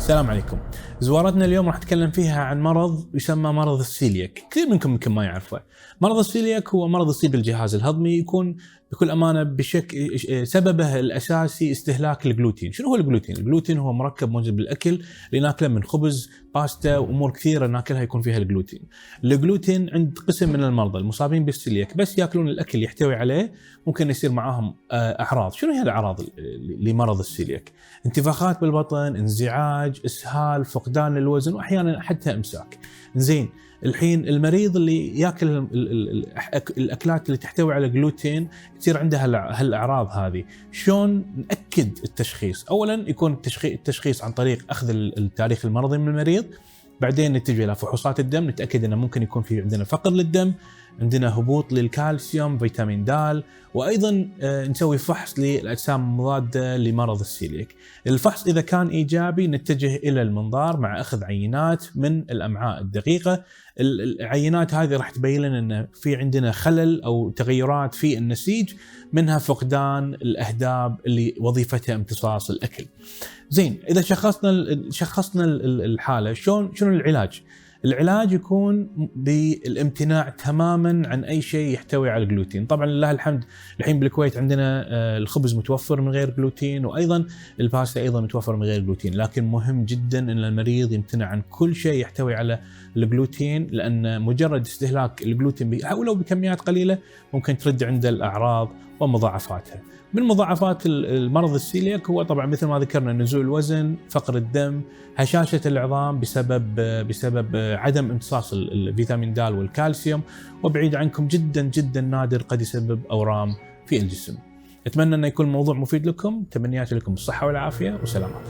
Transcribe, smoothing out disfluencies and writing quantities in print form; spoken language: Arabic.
السلام عليكم. زوارتنا اليوم راح نتكلم فيها عن مرض يسمى مرض السيلياك. كثير منكم يمكن ما يعرفه. مرض السيلياك هو مرض يصيب بالجهاز الهضمي، يكون بكل امانه سببه الاساسي استهلاك الجلوتين. شنو هو الجلوتين؟ الجلوتين هو مركب موجود بالاكل اللي ناكله من خبز، باستا وامور كثيره ناكلها يكون فيها الجلوتين. الجلوتين عند قسم من المرضى المصابين بالسيلياك بس ياكلون الاكل يحتوي عليه ممكن يصير معاهم اعراض. شنو هي الاعراض لمرض السيلياك؟ انتفاخات بالبطن، انزعاج، اسهال، فقدان الوزن، واحيانا حتى امساك. زين، الحين المريض اللي ياكل الاكلات اللي تحتوي على جلوتين تصير عنده هالاعراض هذه. شلون ناكد التشخيص؟ اولا يكون التشخيص عن طريق اخذ التاريخ المرضي من المريض، بعدين نتجه الى فحوصات الدم نتاكد انه ممكن يكون في عندنا فقر للدم، عندنا هبوط للكالسيوم، فيتامين د، وايضا نسوي فحص للاجسام المضاده لمرض السيلياك. الفحص اذا كان ايجابي نتجه الى المنظار مع اخذ عينات من الامعاء الدقيقه. العينات هذه راح تبين لنا ان في عندنا خلل او تغيرات في النسيج، منها فقدان الاهداب اللي وظيفتها امتصاص الاكل. زين، اذا شخصنا الحاله، شنو العلاج؟ العلاج يكون بالامتناع تماما عن اي شيء يحتوي على الجلوتين. طبعا لله الحمد الحين بالكويت عندنا الخبز متوفر من غير جلوتين، وايضا الباستا ايضا متوفر من غير جلوتين، لكن مهم جدا ان المريض يمتنع عن كل شيء يحتوي على الجلوتين، لان مجرد استهلاك الجلوتين ولو بكميات قليله ممكن ترد عنده الاعراض ومضاعفاتها. من مضاعفات المرض السيلياك هو طبعا مثل ما ذكرنا نزول الوزن، فقر الدم، هشاشة العظام بسبب عدم امتصاص الفيتامين د والكالسيوم، وبعيد عنكم جدا جدا نادر قد يسبب أورام في الجسم. أتمنى أن يكون الموضوع مفيد لكم، تمنياتي لكم الصحة والعافية وسلامات.